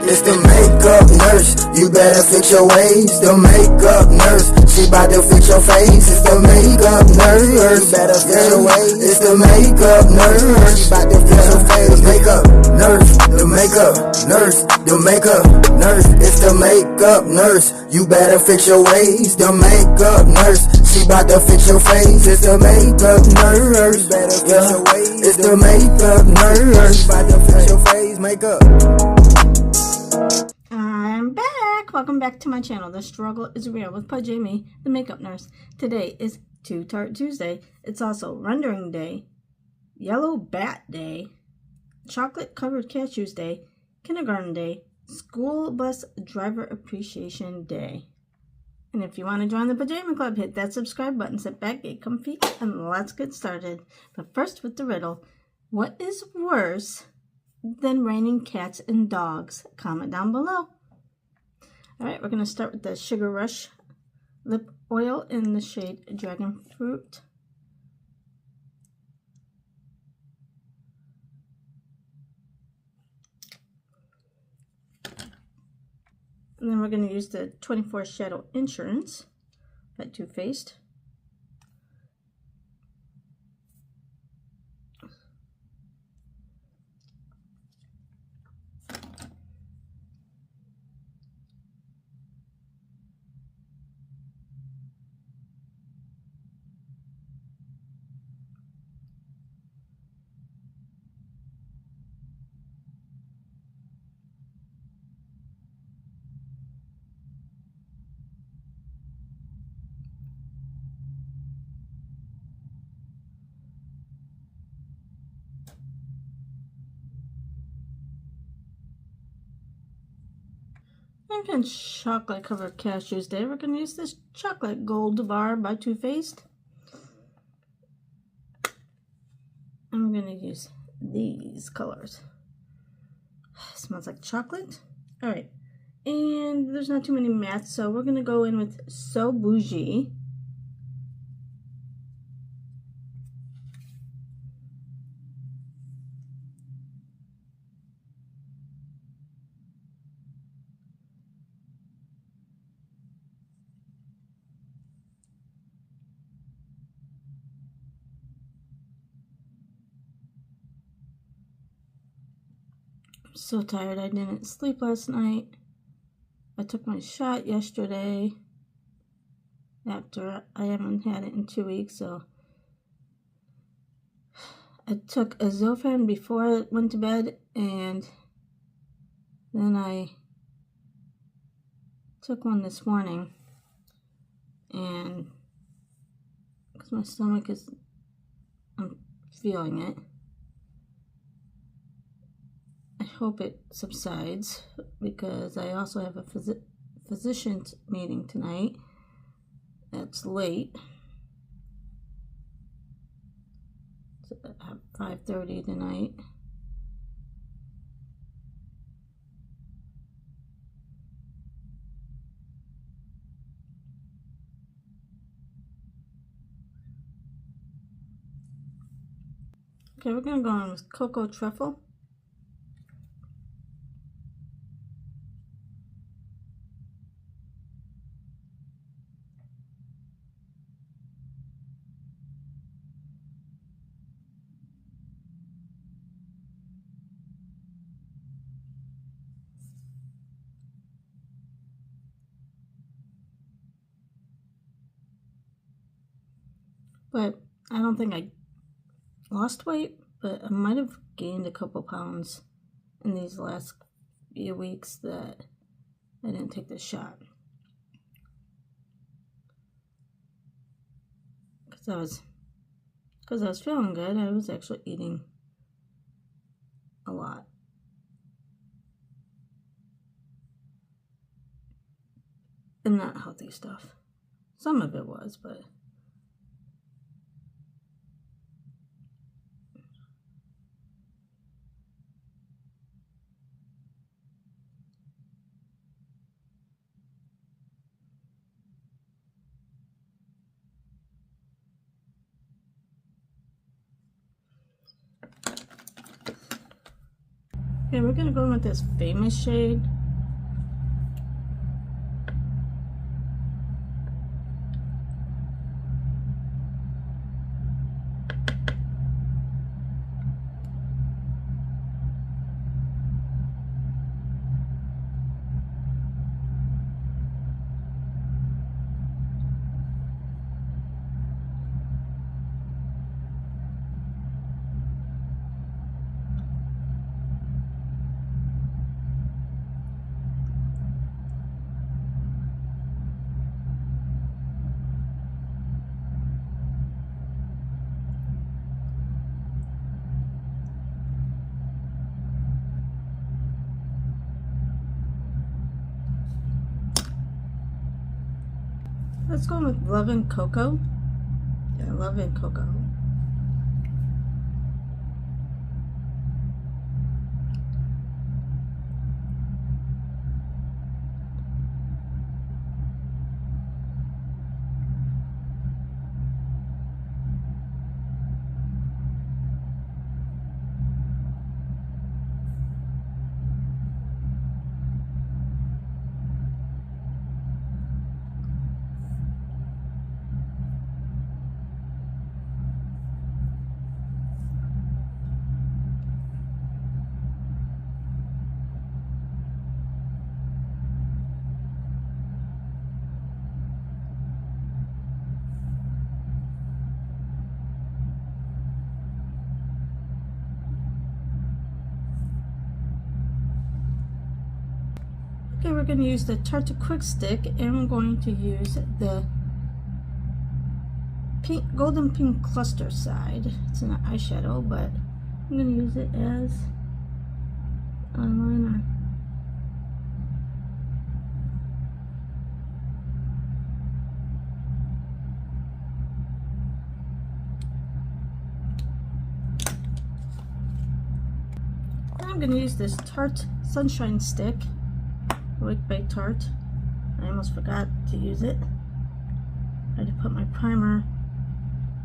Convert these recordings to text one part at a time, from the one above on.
It's the makeup nurse, you better fix your ways. The makeup nurse, she bout to fix your face. It's the makeup nurse, you better fix your ways. It's the makeup nurse, she bout to fix your face. Makeup nurse, the makeup nurse, the makeup nurse. It's the makeup nurse, you better fix your ways. The makeup nurse, she bout to fix your face. It's the makeup nurse, better fix your ways. It's the makeup nurse, she bout to fix your face. Makeup. I'm back. Welcome back to my channel. The struggle is real with Jamie, the makeup nurse. Today is Tarte Tuesday. It's also Rendering Day, Yellow Bat Day, Chocolate Covered Cashews Day, Kindergarten Day, School Bus Driver Appreciation Day. And if you want to join the Pajama Club, hit that subscribe button, sit back, get comfy, and let's get started. But first with the riddle. What is worse than raining cats and dogs? Comment down below. Alright, we're going to start with the Sugar Rush Lip Oil in the shade Dragon Fruit. And then we're going to use the 24 Shadow Insurance by Too Faced. And then Chocolate Covered Cashews Day, we're going to use this Chocolate Gold Bar by Too Faced. And we're going to use these colors. Smells like chocolate. Alright, and there's not too many mattes, so we're going to go in with So Bougie. I'm so tired. I didn't sleep last night. I took my shot yesterday after I haven't had it in 2 weeks, so I took a Zofran before I went to bed, and then I took one this morning, and because my stomach is, I'm feeling it. I hope it subsides, because I also have a physician's meeting tonight. That's late. It's at 5:30 tonight. Okay, we're going to go on with Cocoa Truffle. But I don't think I lost weight, but I might have gained a couple pounds in these last few weeks that I didn't take the shot. Because I was feeling good, I was actually eating a lot. And not healthy stuff. Some of it was, but Okay, we're gonna go in with this Famous shade. Let's go with Love and Cocoa. Yeah, Love and Cocoa. Okay, we're going to use the Tarte Quick Stick, and we're going to use the pink, golden pink cluster side. It's an eyeshadow, but I'm going to use it as eyeliner. I'm going to use this Tarte Sunshine Stick, Awake by Tarte. I almost forgot to use it. I had to put my primer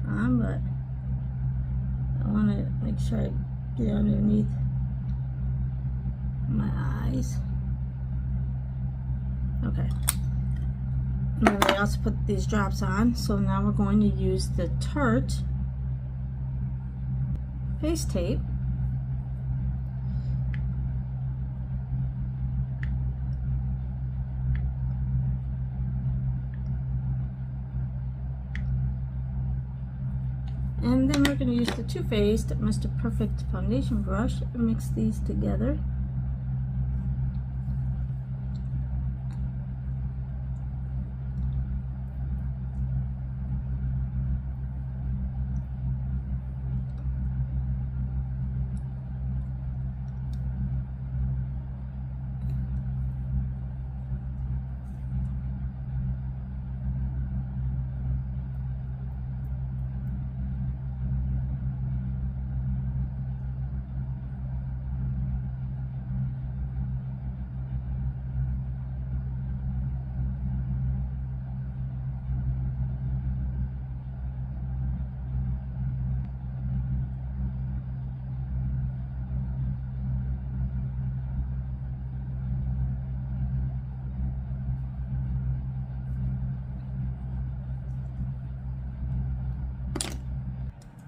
on, but I want to make sure I get underneath my eyes. Okay. And then I also put these drops on, so now we're going to use the Tarte face tape. And then we're going to use the Too Faced Mr. Perfect foundation brush and mix these together.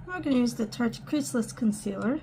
We're going to use the Tarte Creaseless Concealer.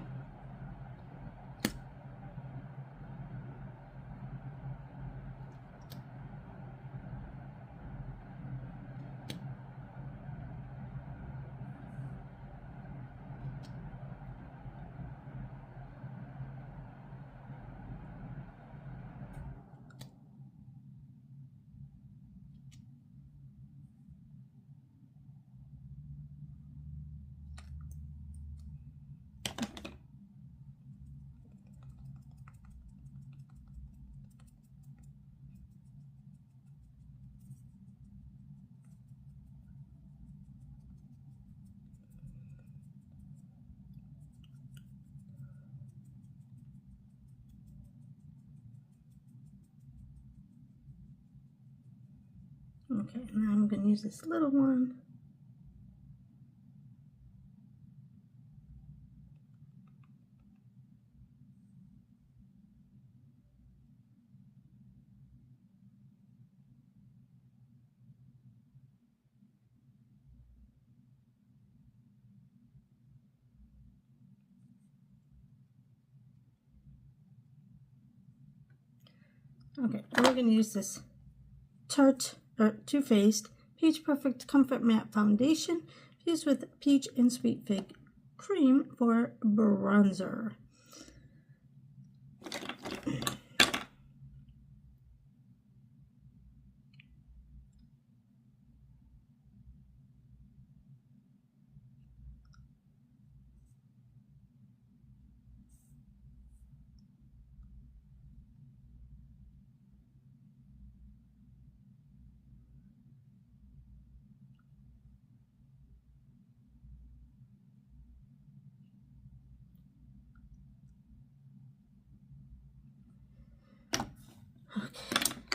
Okay, now I'm going to use this little one. Okay, and we're going to use this Tarte Too Faced Peach Perfect Comfort Matte Foundation fused with peach and sweet fig cream for bronzer. Okay,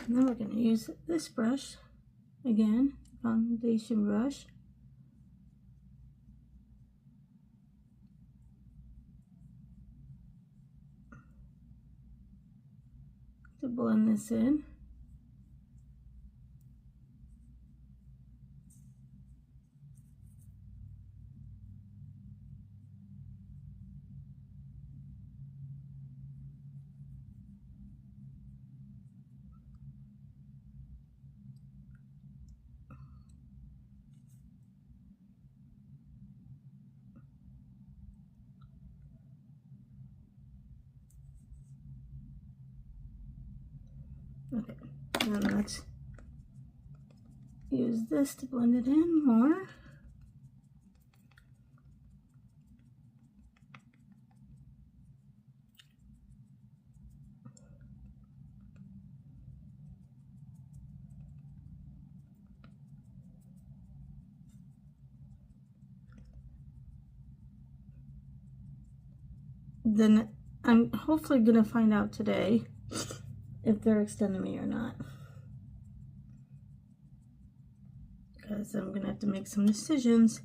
and then we're going to use this brush again, foundation brush. To blend this in. Okay, and let's use this to blend it in more. Then I'm hopefully going to find out today if they're extending me or not, because I'm going to have to make some decisions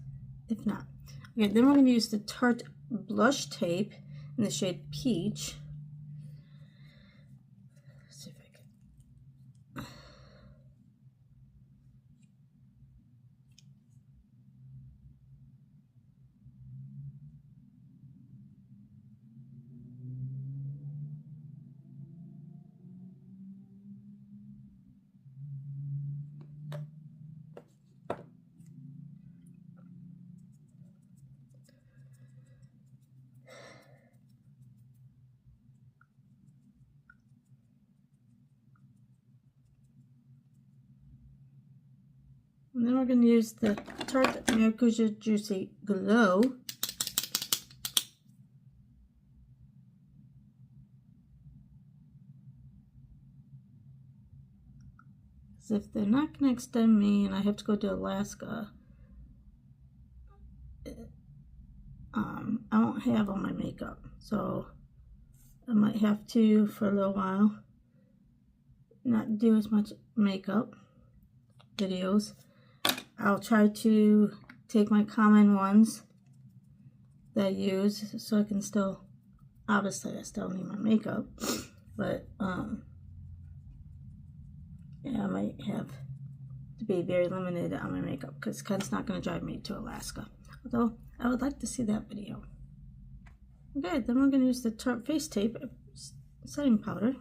if not. Okay, then we're going to use the Tarte blush tape in the shade Peach. Let's see if I can. And then we're going to use the Tarte Maracuja Juicy Glow. Because if they're not going to extend me and I have to go to Alaska, I won't have all my makeup. So I might have to, for a little while, not do as much makeup videos. I'll try to take my common ones that I use so I can still, obviously I still need my makeup, but yeah, I might have to be very limited on my makeup because Ken's not going to drive me to Alaska, although I would like to see that video. Okay, then we're going to use the Tarte Face Tape setting powder.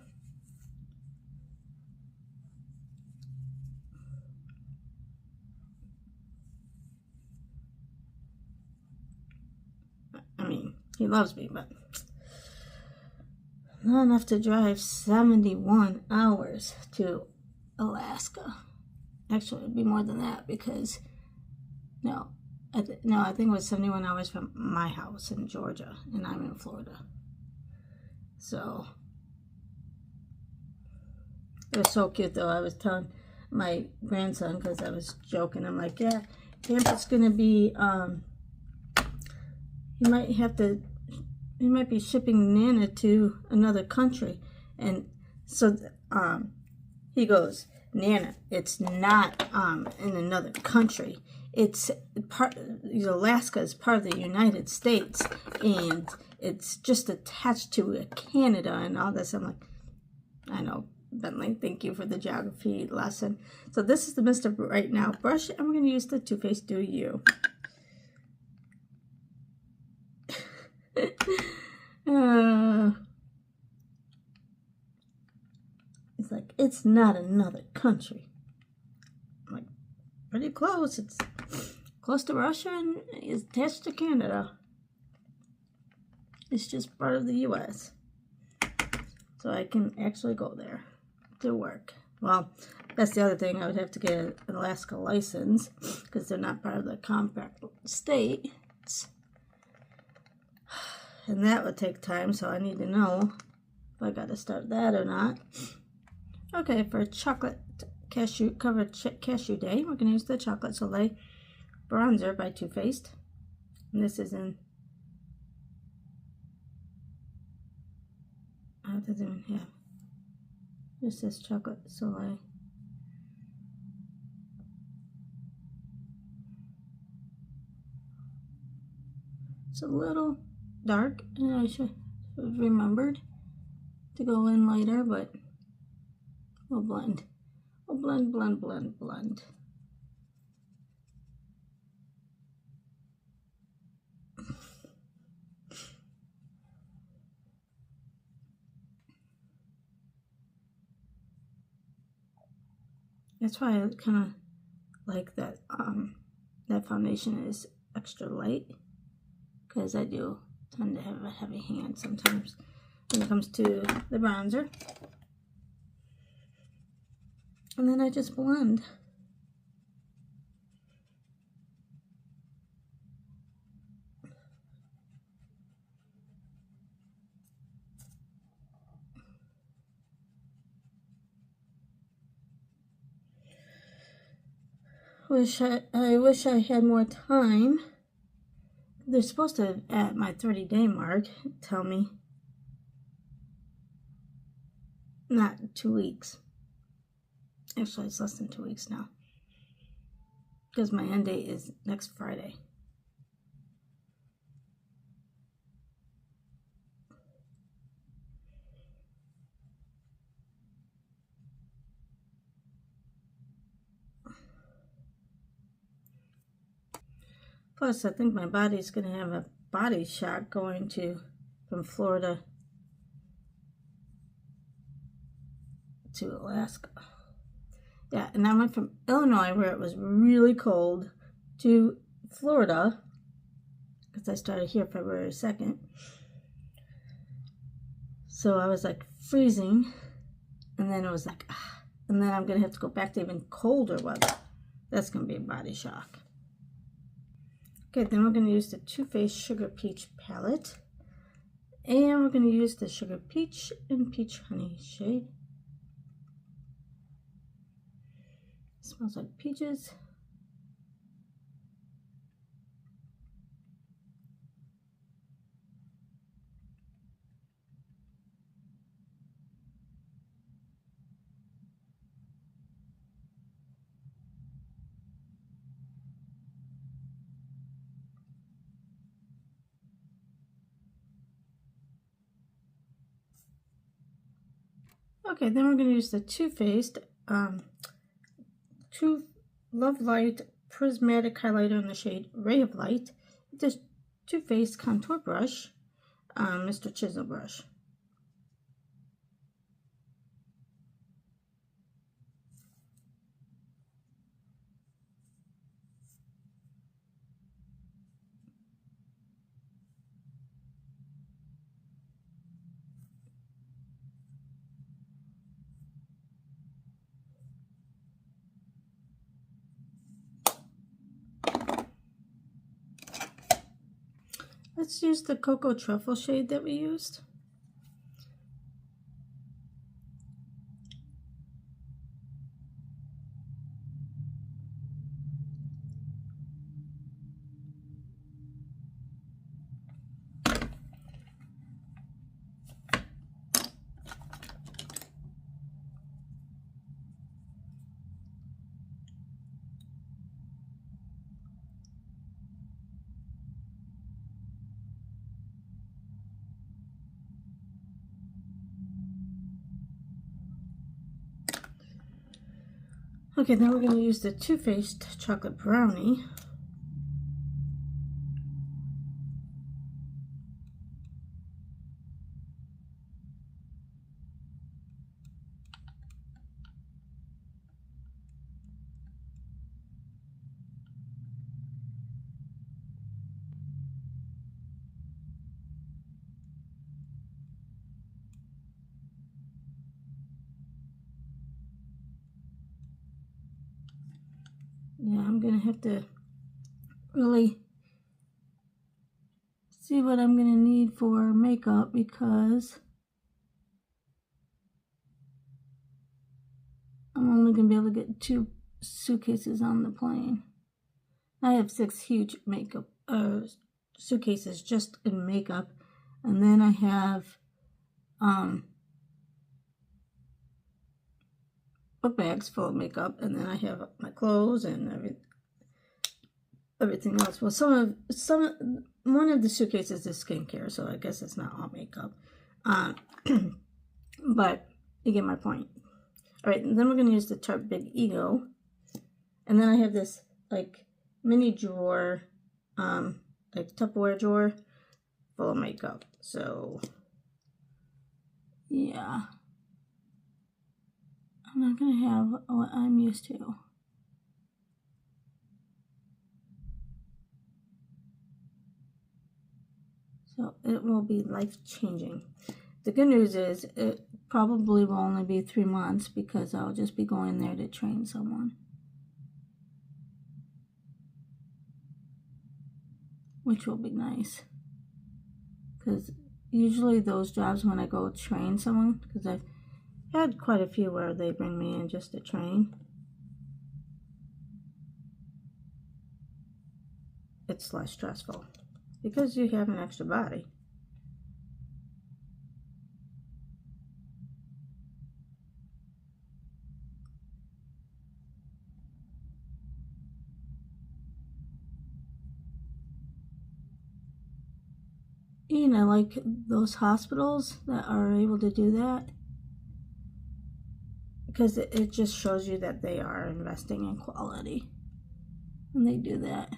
I mean, he loves me, but not enough to drive 71 hours to Alaska. Actually, it'd be more than that because, I think it was 71 hours from my house in Georgia, and I'm in Florida. So, it was so cute, though. I was telling my grandson, because I was joking, I'm like, yeah, Grandpa's going to be, he might be shipping Nana to another country. And so he goes, Nana, it's not in another country. It's Alaska is part of the United States, and it's just attached to Canada and all this. I'm like, I know, Bentley, thank you for the geography lesson. So this is the Mr. Right Now brush, and we're going to use the Too Faced Do You. It's like, it's not another country. I'm like, pretty close. It's close to Russia and it's attached to Canada. It's just part of the U.S. So I can actually go there to work. Well, that's the other thing. I would have to get an Alaska license because they're not part of the compact states. And that would take time, so I need to know if I got to start that or not. Okay, for chocolate cashew covered cashew day, we're going to use the Chocolate Soleil bronzer by Too Faced. And this is in, oh, it doesn't even have, this says Chocolate Soleil. It's a little dark, and I should have remembered to go in lighter, but we'll blend. We'll blend, blend, blend, blend. That's why I kind of like that that foundation is extra light, because I do tend to have a heavy hand sometimes when it comes to the bronzer. And then I just blend. I wish I had more time. They're supposed to, at my 30-day mark, tell me. Not 2 weeks. Actually, it's less than 2 weeks now. Because my end date is next Friday. Plus, I think my body's going to have a body shock going from Florida to Alaska. Yeah, and I went from Illinois, where it was really cold, to Florida, because I started here February 2nd. So I was like freezing, and then it was like, and then I'm going to have to go back to even colder weather. That's going to be a body shock. Okay, then we're going to use the Too Faced Sugar Peach palette. And we're going to use the Sugar Peach and Peach Honey shade. It smells like peaches. Okay, then we're going to use the Too Faced Love Light Prismatic Highlighter in the shade Ray of Light. This Too Faced contour brush, Mr. Chisel brush. Let's use the Cocoa Truffle shade that we used. Okay, then we're going to use the Too Faced Chocolate Brownie. going to have to really see what I'm going to need for makeup, because I'm only going to be able to get 2 suitcases on the plane. I have 6 huge makeup suitcases just in makeup, and then I have book bags full of makeup, and then I have my clothes and everything else. Well, one of the suitcases is skincare, so I guess it's not all makeup. But you get my point. All right, and then we're going to use the Tarte Big Ego, and then I have this like mini drawer, like Tupperware drawer full of makeup. So yeah, I'm not going to have what I'm used to. So it will be life-changing. The good news is it probably will only be 3 months, because I'll just be going there to train someone, which will be nice. Because usually those jobs, when I go train someone, because I've had quite a few where they bring me in just to train, it's less stressful because you have an extra body. And I like those hospitals that are able to do that, because it just shows you that they are investing in quality, and they do that.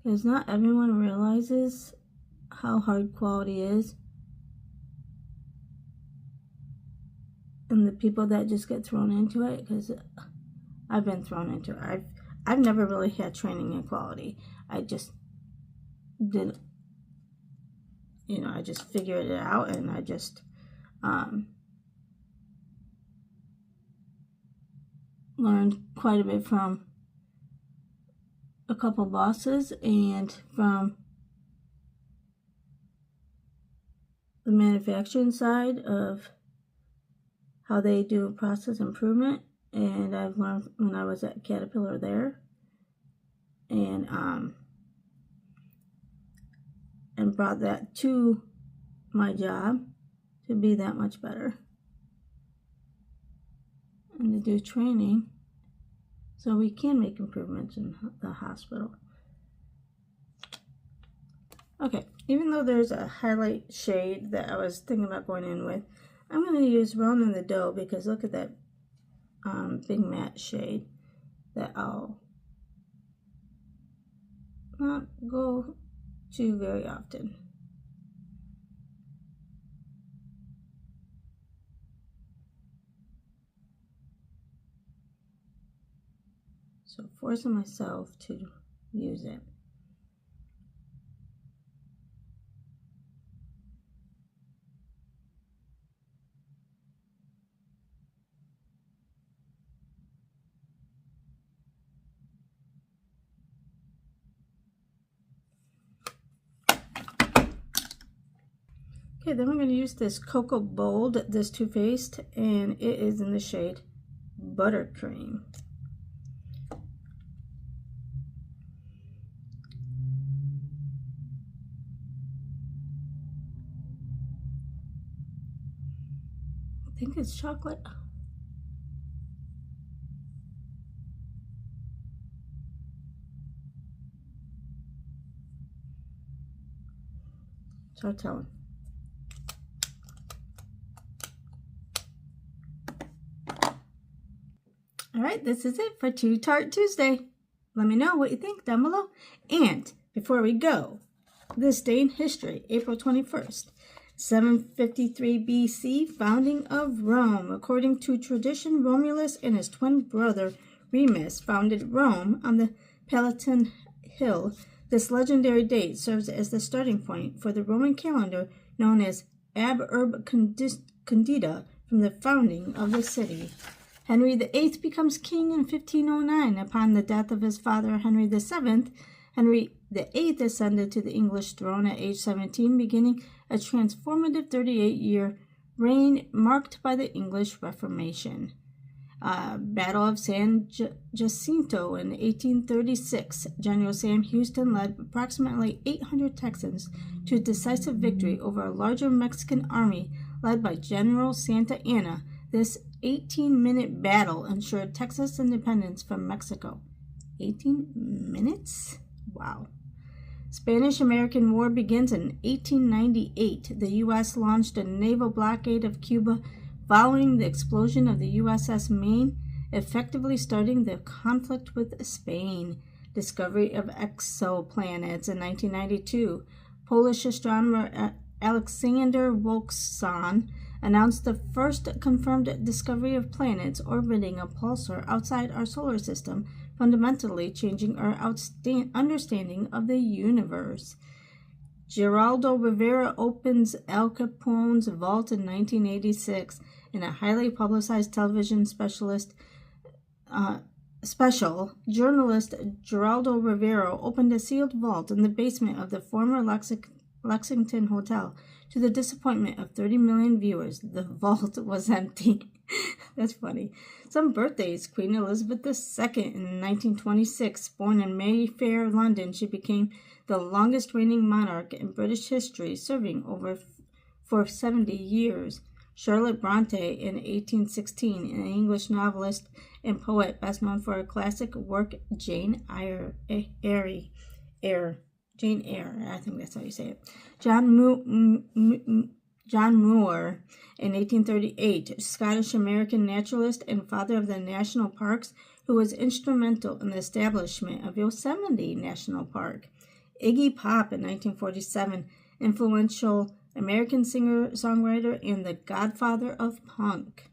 Because not everyone realizes how hard quality is, and the people that just get thrown into it, because I've been thrown into it. I've never really had training in quality. I just did, I just figured it out, and I just learned quite a bit from a couple bosses and from the manufacturing side of how they do process improvement. And I've learned when I was at Caterpillar there, and brought that to my job to be that much better, and to do training so we can make improvements in the hospital. Okay, even though there's a highlight shade that I was thinking about going in with, I'm going to use Round in the Dough, because look at that big matte shade that I'll not go to very often. So forcing myself to use it. Okay, then we're going to use this Cocoa Bold, this Too Faced, and it is in the shade Buttercream. I think it's chocolate. It's hard telling. Alright, this is it for Too Tart Tuesday. Let me know what you think down below. And before we go, this day in history, April 21st, 753 BC, founding of Rome. According to tradition, Romulus and his twin brother Remus founded Rome on the Palatine Hill. This legendary date serves as the starting point for the Roman calendar known as Ab Urb Condita, from the founding of the city. Henry VIII becomes king in 1509 upon the death of his father Henry VII. Henry VIII ascended to the English throne at age 17, beginning a transformative 38-year reign marked by the English Reformation. Battle of San Jacinto in 1836. General Sam Houston led approximately 800 Texans to a decisive victory over a larger Mexican army led by General Santa Anna. This 18-minute battle ensured Texas independence from Mexico. 18 minutes? Wow. Spanish-American War begins in 1898. The U.S. launched a naval blockade of Cuba following the explosion of the USS Maine, effectively starting the conflict with Spain. Discovery of exoplanets in 1992. Polish astronomer Alexander Wolfson announced the first confirmed discovery of planets orbiting a pulsar outside our solar system, fundamentally changing our understanding of the universe. Geraldo Rivera opens Al Capone's vault in 1986 in a highly publicized television special. Journalist Geraldo Rivera opened a sealed vault in the basement of the former Lexington Hotel. To the disappointment of 30 million viewers, the vault was empty. That's funny. Some birthdays. Queen Elizabeth II in 1926. Born in Mayfair, London, she became the longest reigning monarch in British history, serving for 70 years. Charlotte Bronte in 1816, an English novelist and poet best known for her classic work Jane Eyre. Jane Eyre, I think that's how you say it. John Moore in 1838, Scottish-American naturalist and father of the national parks, who was instrumental in the establishment of Yosemite National Park. Iggy Pop in 1947, influential American singer-songwriter and the godfather of punk.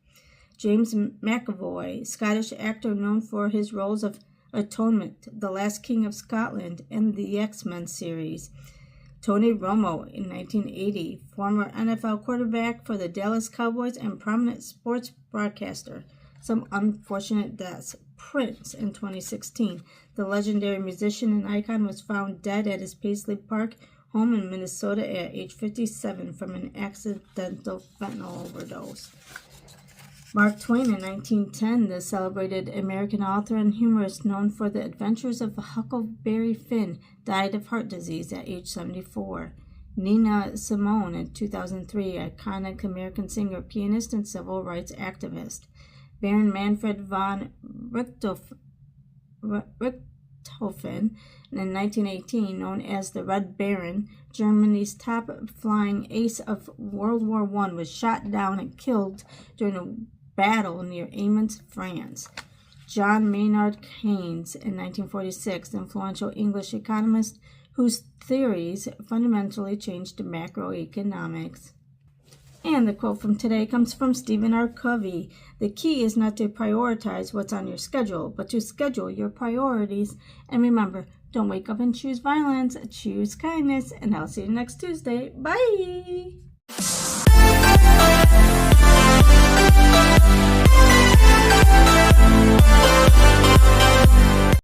James McAvoy, Scottish actor known for his roles of Atonement, The Last King of Scotland, and the X-Men series. Tony Romo in 1980, former NFL quarterback for the Dallas Cowboys and prominent sports broadcaster. Some unfortunate deaths. Prince in 2016. The legendary musician and icon was found dead at his Paisley Park home in Minnesota at age 57 from an accidental fentanyl overdose. Mark Twain in 1910, the celebrated American author and humorist known for the adventures of Huckleberry Finn, died of heart disease at age 74. Nina Simone in 2003, iconic American singer, pianist, and civil rights activist. Baron Manfred von Richthofen in 1918, known as the Red Baron, Germany's top flying ace of World War I, was shot down and killed during a battle near Amiens, France. John Maynard Keynes in 1946, influential English economist whose theories fundamentally changed macroeconomics. And the quote from today comes from Stephen R. Covey. The key is not to prioritize what's on your schedule, but to schedule your priorities. And remember, don't wake up and choose violence, choose kindness. And I'll see you next Tuesday. Bye!